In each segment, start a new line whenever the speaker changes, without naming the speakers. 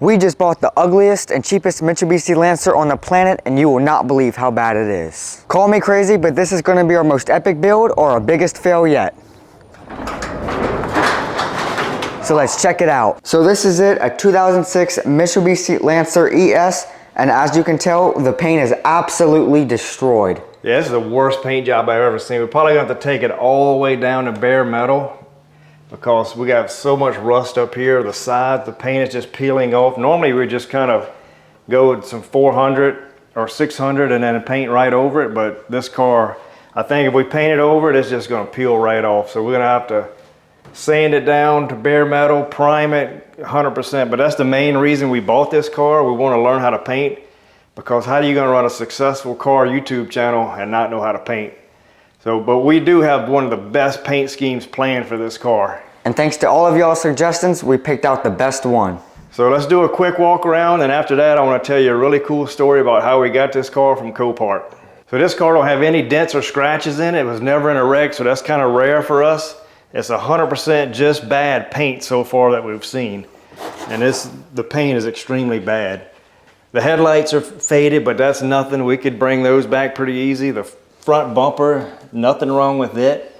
We just bought the ugliest and cheapest Mitsubishi Lancer on the planet, and you will not believe how bad it is. Call me crazy, but this is going to be our most epic build or our biggest fail yet. So let's check it out. So this is it, a 2006 Mitsubishi Lancer ES, and as you can tell, the paint is absolutely destroyed.
Yeah, this is the worst paint job I've ever seen. We're probably going to have to take it all the way down to bare metal because we got so much rust up here. The sides, the paint is just peeling off. Normally we just kind of go with some 400 or 600 and then paint right over it, but this car, I think if we paint it over it, it's just going to peel right off. So we're going to have to sand it down to bare metal, prime it 100%. But that's the main reason we bought this car. We want to learn how to paint, because how are you going to run a successful car YouTube channel and not know how to paint? So, but we do have one of the best paint schemes planned for this car.
And thanks to all of y'all's suggestions, we picked out the best one.
So let's do a quick walk around, and after that I want to tell you a really cool story about how we got this car from Copart. So this car don't have any dents or scratches in it. It was never in a wreck, so that's kind of rare for us. It's 100% just bad paint so far that we've seen. And the paint is extremely bad. The headlights are faded, but that's nothing. We could bring those back pretty easy. The front bumper, nothing wrong with it.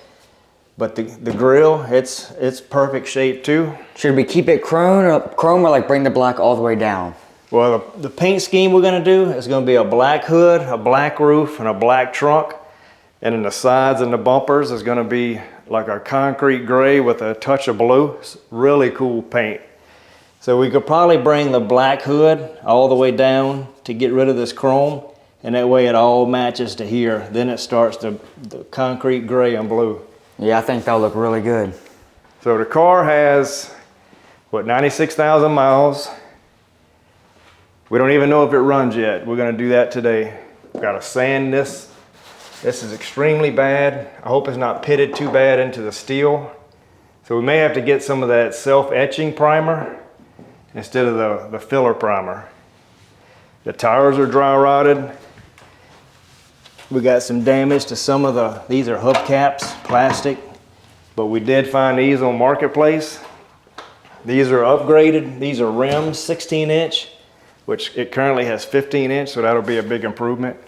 But the grille, it's perfect shape too.
Should we keep it chrome or like bring the black all the way down?
Well, the paint scheme we're gonna do is gonna be a black hood, a black roof, and a black trunk. And in the sides and the bumpers is gonna be like a concrete gray with a touch of blue. It's really cool paint. So we could probably bring the black hood all the way down to get rid of this chrome, and that way it all matches to here. Then it starts the concrete gray and blue.
Yeah, I think that'll look really good.
So the car has, what, 96,000 miles. We don't even know if it runs yet. We're gonna do that today. We've got to sand this. This is extremely bad. I hope it's not pitted too bad into the steel. So we may have to get some of that self-etching primer instead of the filler primer. The tires are dry rotted. We got some damage to some of these are hubcaps, plastic, but we did find these on Marketplace. These are upgraded. These are rims, 16-inch, which it currently has 15-inch, so that'll be a big improvement.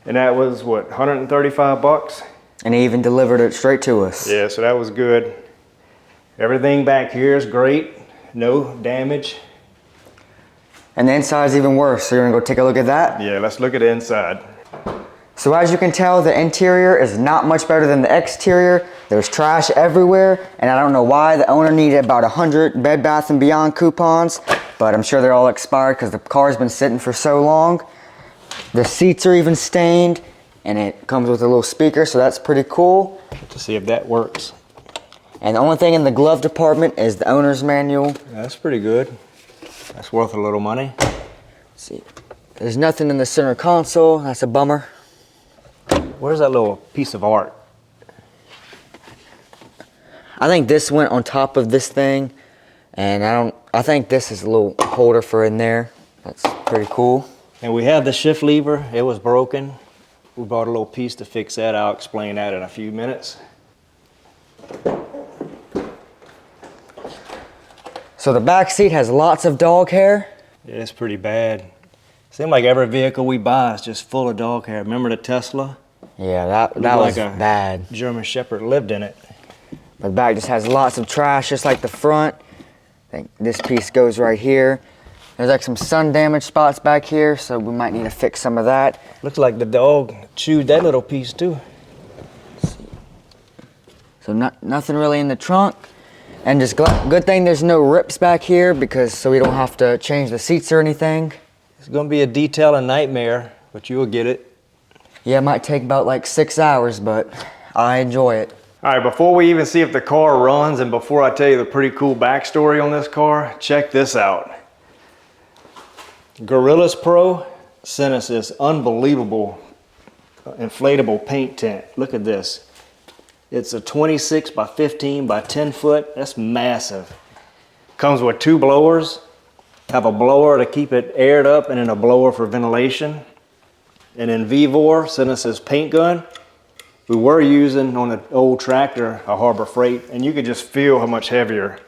And that was what, 135 bucks?
And he even delivered it straight to us.
Yeah, so that was good. Everything back here is great. No damage.
And the inside is even worse, so you're gonna go take a look at that?
Yeah, let's look at the inside.
So as you can tell, the interior is not much better than the exterior. There's trash everywhere, and I don't know why. The owner needed about 100 Bed Bath & Beyond coupons, but I'm sure they're all expired because the car's been sitting for so long. The seats are even stained, and it comes with a little speaker, so that's pretty cool.
To see if that works.
And the only thing in the glove department is the owner's manual.
That's pretty good. That's worth a little money.
Let's see. There's nothing in the center console. That's a bummer.
Where's that little piece of art?
I think this went on top of this thing, and I think this is a little holder for in there. That's pretty cool.
And we have the shift lever. It was broken. We bought a little piece to fix that. I'll explain that in a few minutes.
So the back seat has lots of dog hair.
Yeah, it's pretty bad. Seems like every vehicle we buy is just full of dog hair. Remember the Tesla?
Yeah, that was
like a
bad.
German Shepherd lived in it.
The back just has lots of trash, just like the front. I think this piece goes right here. There's like some sun damage spots back here, so we might need to fix some of that.
Looks like the dog chewed that little piece too.
Let's see. So nothing really in the trunk. And just good thing there's no rips back here, so we don't have to change the seats or anything.
It's gonna be a detailing nightmare, but you'll get it.
Yeah, it might take about like 6 hours, but I enjoy it.
All right, before we even see if the car runs and before I tell you the pretty cool backstory on this car, check this out. Gorillas Pro sent us this unbelievable inflatable paint tent. Look at this. It's a 26 by 15 by 10 foot. That's massive. Comes with 2 blowers. Have a blower to keep it aired up and then a blower for ventilation. And then Vivor sent us this paint gun. We were using on an old tractor a Harbor Freight, and you could just feel how much heavier.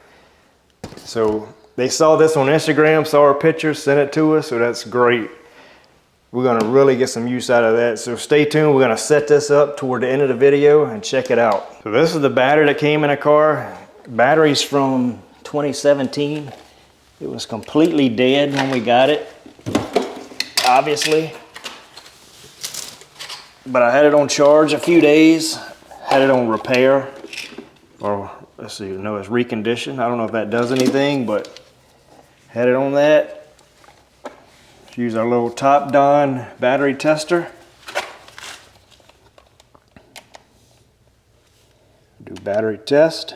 So They saw this on Instagram, saw our picture, sent it to us, so that's great. We're gonna really get some use out of that. So stay tuned, we're gonna set this up toward the end of the video and check it out. So this is the battery that came in the car. Battery's from 2017. It was completely dead when we got it, obviously. But I had it on charge a few days, had it on repair, or let's see, no, it's reconditioned. I don't know if that does anything, but had it on that. Let's use our little top-down battery tester. Do battery test,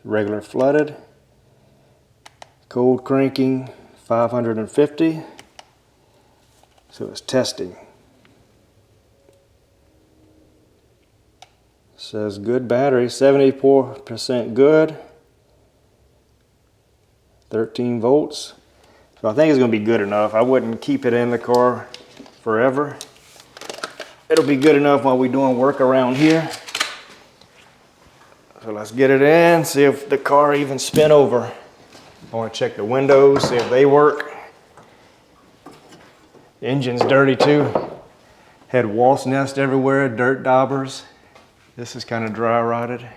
regular flooded, cold cranking 550, so it's testing. Says good battery, 74% good, 13 volts. So I think it's gonna be good enough. I wouldn't keep it in the car forever. It'll be good enough while we're doing work around here. So let's get it in, see if the car even spin over. I wanna check the windows, see if they work. The engine's dirty too. Had wasp nest everywhere, dirt daubers. This is kind of dry rotted.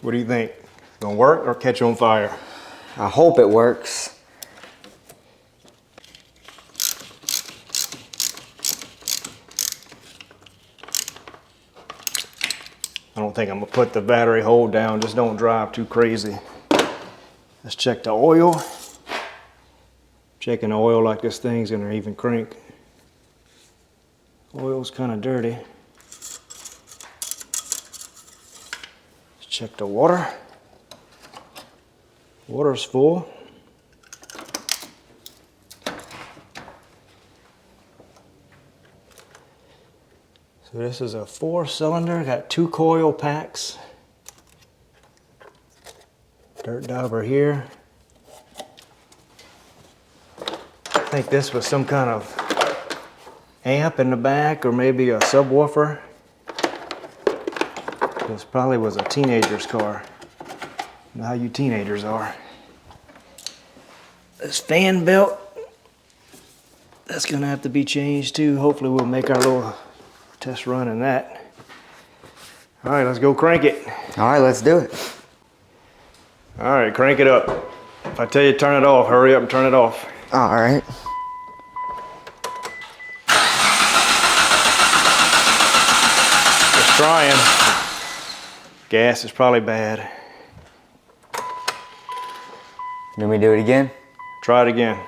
What do you think? Gonna work or catch on fire?
I hope it works.
I don't think I'm gonna put the battery hold down, just don't drive too crazy. Let's check the oil. Checking the oil like this thing's gonna even crank. Oil's kind of dirty. Let's check the water. Water's full. So this is a 4-cylinder, got 2 coil packs. Dirt dauber here. I think this was some kind of amp in the back or maybe a subwoofer. This probably was a teenager's car. You know how you teenagers are. This fan belt, that's gonna have to be changed too. Hopefully we'll make our little test run in that. All right, let's go crank it.
All right, let's do it.
All right, crank it up. If I tell you turn it off, hurry up and turn it off.
All right.
Just trying. Gas is probably bad.
Let me do it again.
Try it again.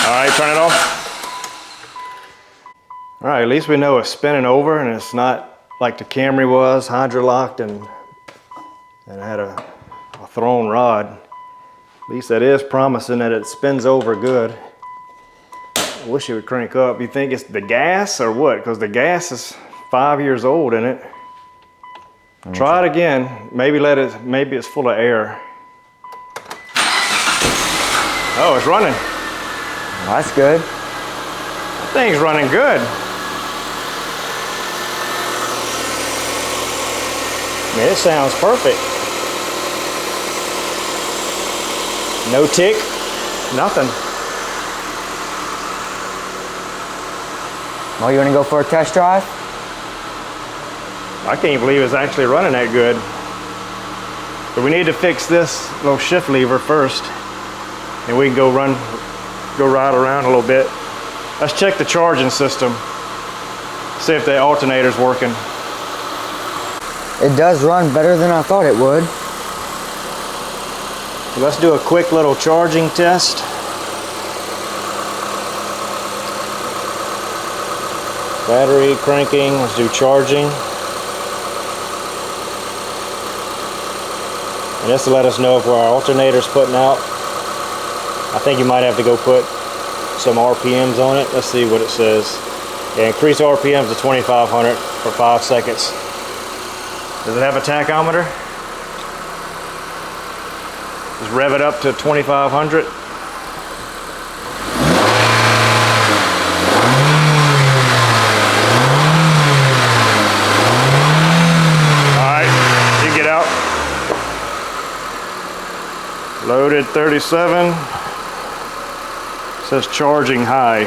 All right, turn it off. All right, at least we know it's spinning over and it's not like the Camry was, hydrolocked and had a thrown rod. At least that is promising that it spins over good. I wish it would crank up. You think it's the gas or what? Because the gas is 5 years old in it. Try it again. Maybe maybe it's full of air. Oh, it's running.
Well, that's good.
That thing's running good. Man, it sounds perfect. No tick, nothing.
Well, you want to go for a test drive?
I can't believe it's actually running that good. But we need to fix this little shift lever first, and we can go ride around a little bit. Let's check the charging system. See if the alternator's working.
It does run better than I thought it would.
So let's do a quick little charging test. Battery cranking, let's do charging.
And this will let us know if our alternator's putting out. I think you might have to go put some RPMs on it. Let's see what it says. Yeah, increase RPMs to 2,500 for 5 seconds. Does it have a tachometer? Just rev it up to 2,500.
Loaded 37. Says charging high,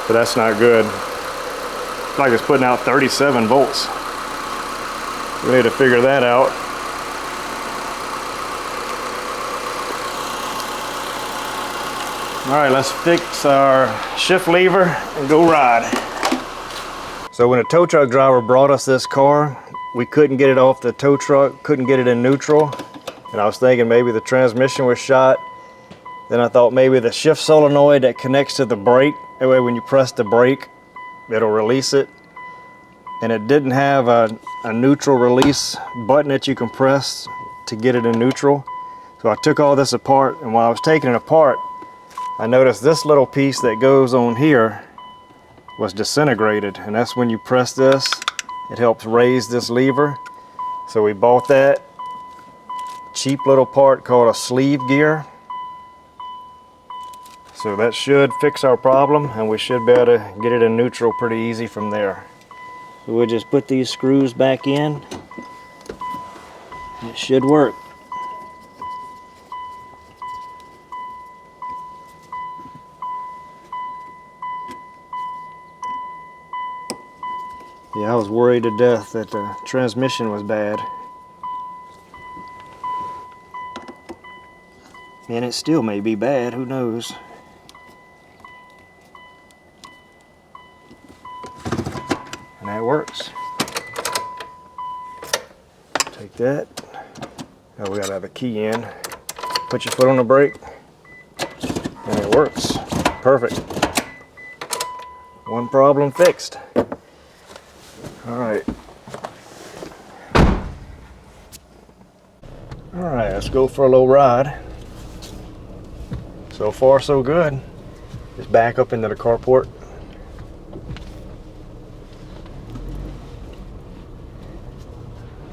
but that's not good. It's like it's putting out 37 volts. We need to figure that out. All right, let's fix our shift lever and go ride. So when a tow truck driver brought us this car, we couldn't get it off the tow truck, couldn't get it in neutral. And I was thinking maybe the transmission was shot. Then I thought maybe the shift solenoid that connects to the brake, that way when you press the brake, it'll release it. And it didn't have a neutral release button that you can press to get it in neutral. So I took all this apart, and while I was taking it apart, I noticed this little piece that goes on here was disintegrated. And that's when you press this, it helps raise this lever. So we bought that cheap little part called a sleeve gear. So that should fix our problem, and we should be able to get it in neutral pretty easy from there.
So we'll just put these screws back in. It should work.
Yeah, I was worried to death that the transmission was bad.
And it still may be bad, who knows?
And that works. Take that. Now we gotta have a key in. Put your foot on the brake. And it works. Perfect. One problem fixed. All right. All right, let's go for a little ride. So far, so good. Just back up into the carport.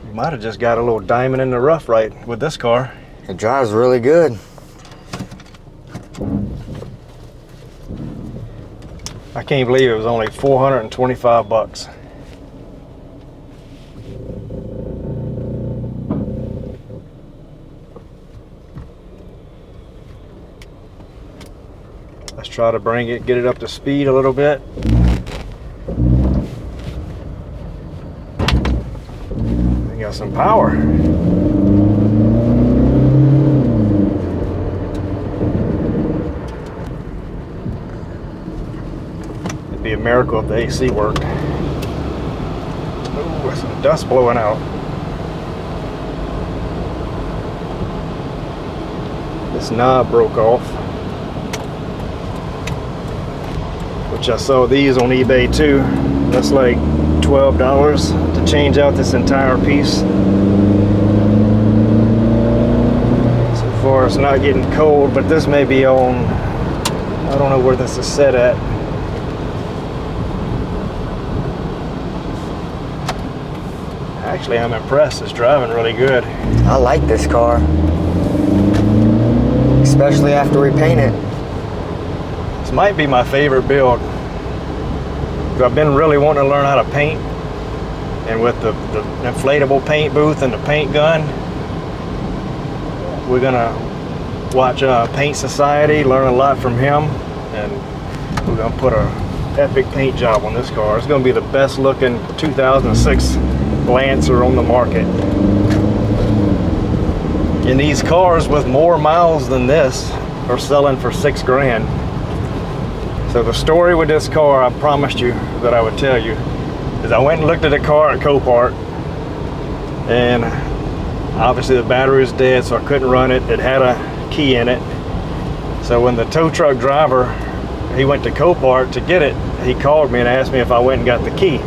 You might have just got a little diamond in the rough right with this car.
It drives really good.
I can't believe it was only 425 bucks. Let's try to get it up to speed a little bit. We got some power. It'd be a miracle if the AC worked. Ooh, some dust blowing out. This knob broke off. Which I saw these on eBay too. That's like $12 to change out this entire piece. So far it's not getting cold, but this may be on, I don't know where this is set at. Actually, I'm impressed. It's driving really good.
I like this car. Especially after we paint it.
This might be my favorite build. I've been really wanting to learn how to paint, and with the inflatable paint booth and the paint gun, we're gonna watch Paint Society, learn a lot from him, and we're gonna put a epic paint job on this car. It's gonna be the best looking 2006 Lancer on the market. And these cars with more miles than this are selling for $6 grand. So the story with this car, I promised you that I would tell you, is I went and looked at the car at Copart, and obviously the battery was dead, so I couldn't run it. It had a key in it. So when the tow truck driver, he went to Copart to get it, he called me and asked me if I went and got the key.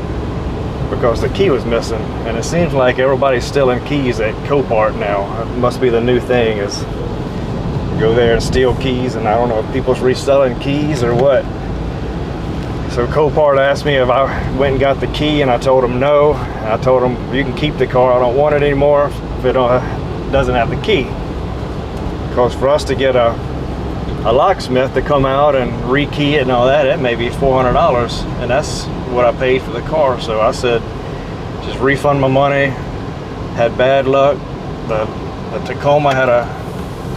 because the key was missing. And it seems like everybody's stealing keys at Copart now. It must be the new thing, is you go there and steal keys, and I don't know if people's reselling keys or what. So Copart asked me if I went and got the key, and I told them no. And I told them, you can keep the car, I don't want it anymore if it doesn't have the key. Because for us to get a locksmith to come out and rekey it and all that, it may be $400, and that's what I paid for the car. So I said, just refund my money. Had bad luck. The Tacoma had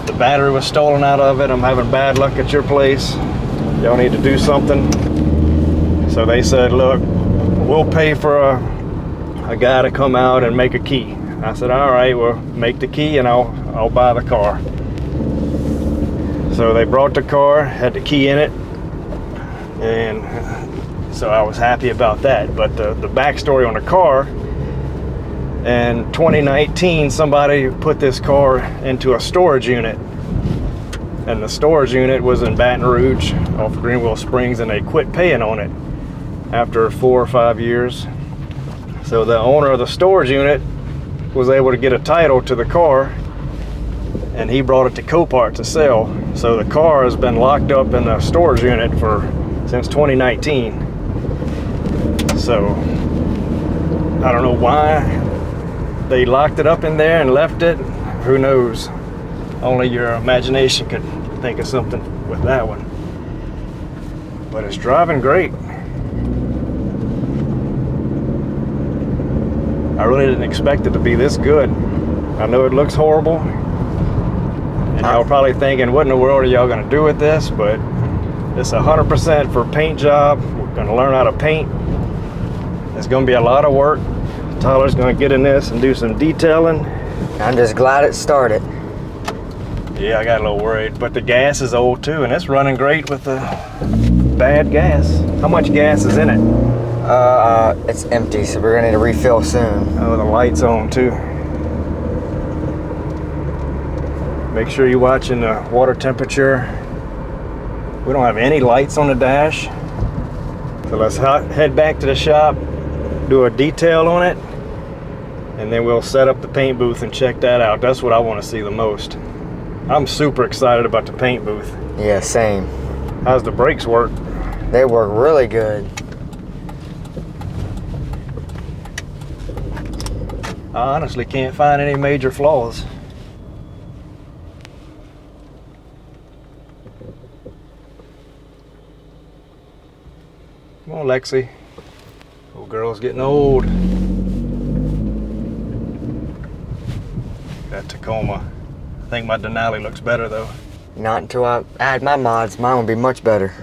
the battery was stolen out of it. I'm having bad luck at your place. Y'all need to do something. So they said, look, we'll pay for a guy to come out and make a key. I said, all right, well, make the key and I'll buy the car. So they brought the car, had the key in it, and so I was happy about that. But the backstory on the car, in 2019, somebody put this car into a storage unit. And the storage unit was in Baton Rouge off Greenville Springs, and they quit paying on it after 4 or 5 years. So the owner of the storage unit was able to get a title to the car, and he brought it to Copart to sell. So the car has been locked up in the storage unit since 2019. So I don't know why they locked it up in there and left it. Who knows? Only your imagination could think of something with that one. But it's driving great. I really didn't expect it to be this good. I know it looks horrible, and y'all probably thinking, what in the world are y'all gonna do with this? But it's 100% for a paint job. We're gonna learn how to paint. It's gonna be a lot of work. Tyler's gonna get in this and do some detailing.
I'm just glad it started.
Yeah, I got a little worried, but the gas is old too, and it's running great with the bad gas. How much gas is in it?
It's empty, so we're gonna need to refill soon.
Oh, the light's on too. Make sure you're watching the water temperature. We don't have any lights on the dash. So let's head back to the shop, do a detail on it, and then we'll set up the paint booth and check that out. That's what I want to see the most. I'm super excited about the paint booth.
Yeah, same.
How's the brakes work?
They work really good.
I honestly can't find any major flaws. Come on, Lexi. Old girl's getting old. That Tacoma. I think my Denali looks better though.
Not until I add my mods, mine will be much better.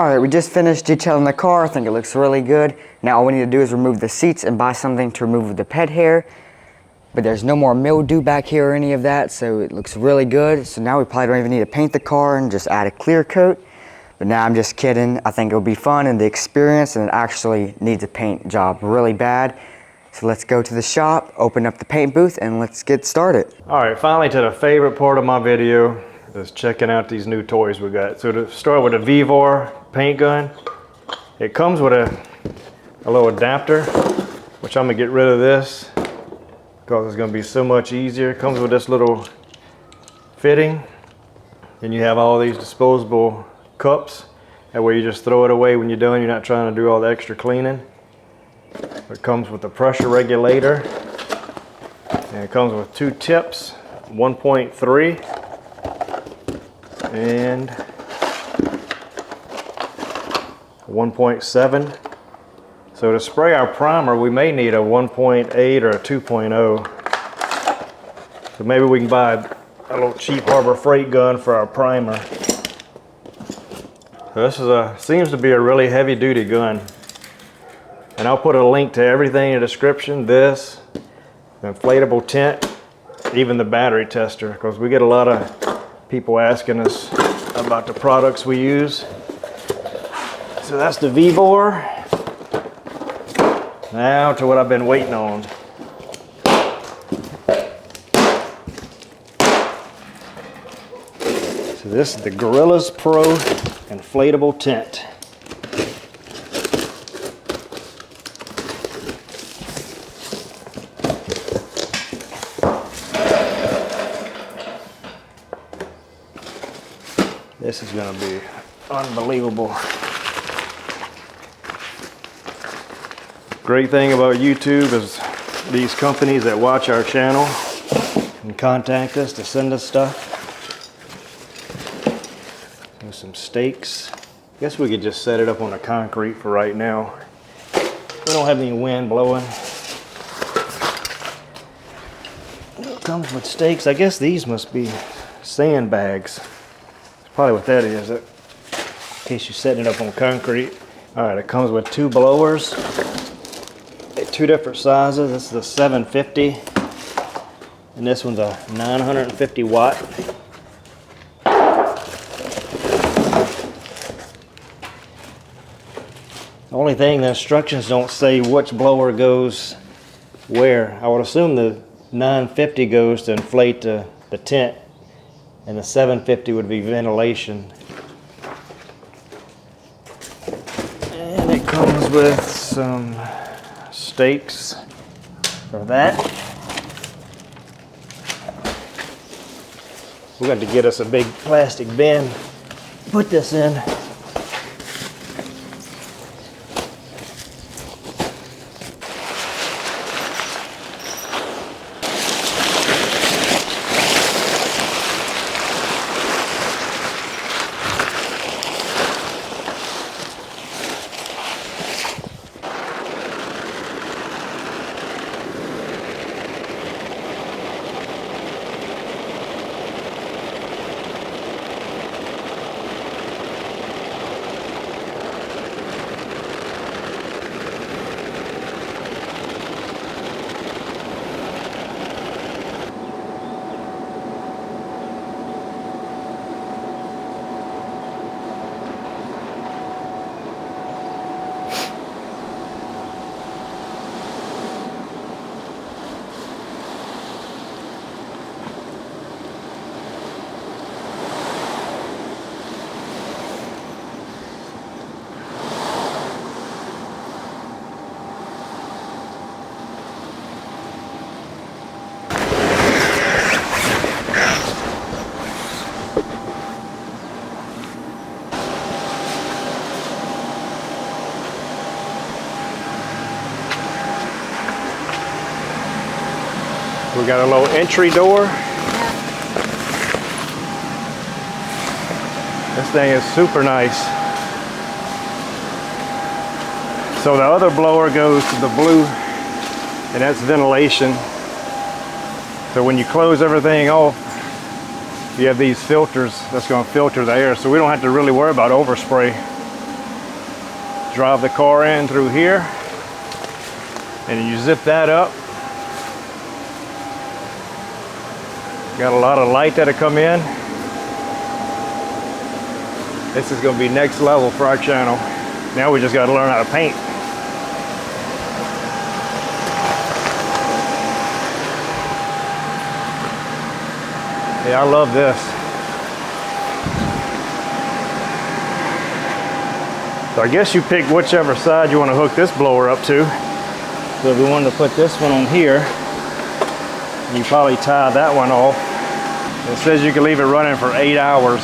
Alright, we just finished detailing the car. I think it looks really good. Now all we need to do is remove the seats and buy something to remove the pet hair. But there's no more mildew back here or any of that, so it looks really good. So now we probably don't even need to paint the car and just add a clear coat. But now I'm just kidding. I think it'll be fun and the experience, and it actually needs a paint job really bad. So let's go to the shop, open up the paint booth, and let's get started.
All right, finally to the favorite part of my video, is checking out these new toys we got. So to start with a VVOR paint gun, it comes with a little adapter, which I'm gonna get rid of this because it's gonna be so much easier. It comes with this little fitting, and you have all these disposable cups. That way you just throw it away when you're done. You're not trying to do all the extra cleaning. It comes with a pressure regulator, and it comes with two tips, 1.3 and 1.7. So to spray our primer, we may need a 1.8 or a 2.0. So maybe we can buy a little cheap Harbor Freight gun for our primer. So this is seems to be a really heavy duty gun. And I'll put a link to everything in the description. This, the inflatable tent, even the battery tester, because we get a lot of people asking us about the products we use. So that's the VVOR. Now to what I've been waiting on. So this is the Gorillas Pro inflatable tent. This is going to be unbelievable. Great thing about YouTube is these companies that watch our channel can contact us to send us stuff. There's some stakes. Guess we could just set it up on the concrete for right now. We don't have any wind blowing. It comes with stakes. I guess these must be sandbags. Probably what that is, in case you're setting it up on concrete. All right, it comes with two blowers, two different sizes. This is a 750, and this one's a 950 watt. The only thing, the instructions don't say which blower goes where. I would assume the 950 goes to inflate the tent, and the 750 would be ventilation. And it comes with some stakes for that. We got to get us a big plastic bin, put this in. We got a little entry door. This thing is super nice. So the other blower goes to the blue, and that's ventilation. So when you close everything off, you have these filters that's going to filter the air, so we don't have to really worry about overspray. drive the car in through here, and you zip that up. Got a lot of light that'll come in. This is gonna be next level for our channel. Now we just gotta learn how to paint. Yeah, I love this. So I guess you pick whichever side you want to hook this blower up to. So if we wanted to put this one on here, you probably tie that one off. It says you can leave it running for 8 hours.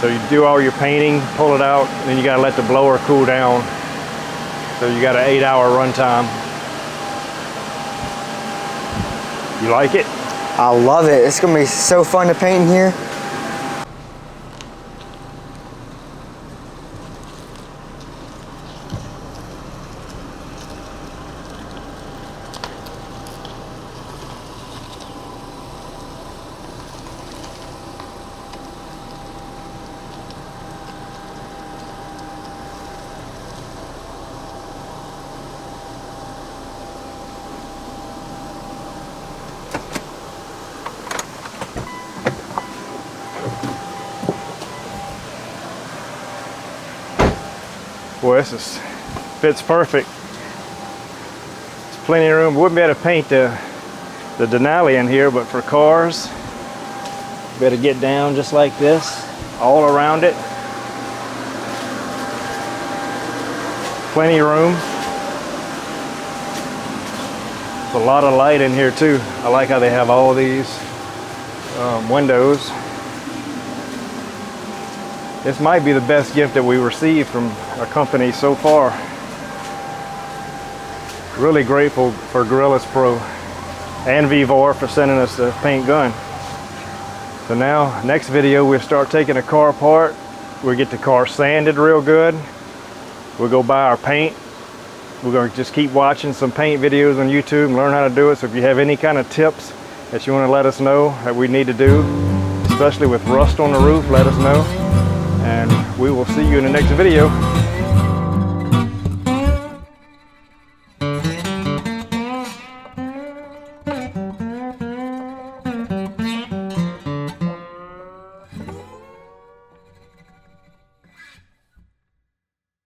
So you do all your painting, pull it out, and then you gotta let the blower cool down. So you got an 8-hour run time. You like it?
I love it. It's gonna be so fun to paint in here.
Boy, this fits perfect. There's plenty of room. Wouldn't be able to paint the Denali in here, but for cars, better get down just like this, all around it. Plenty of room. There's a lot of light in here too. I like how they have all these windows. This might be the best gift that we received from our company so far. Really grateful for Gorillas Pro and Vivor for sending us the paint gun. So now, next video, we'll start taking the car apart. We'll get the car sanded real good. We'll go buy our paint. We're gonna just keep watching some paint videos on YouTube and learn how to do it. So if you have any kind of tips that you wanna let us know that we need to do, especially with rust on the roof, let us know. And we will see you in the next video.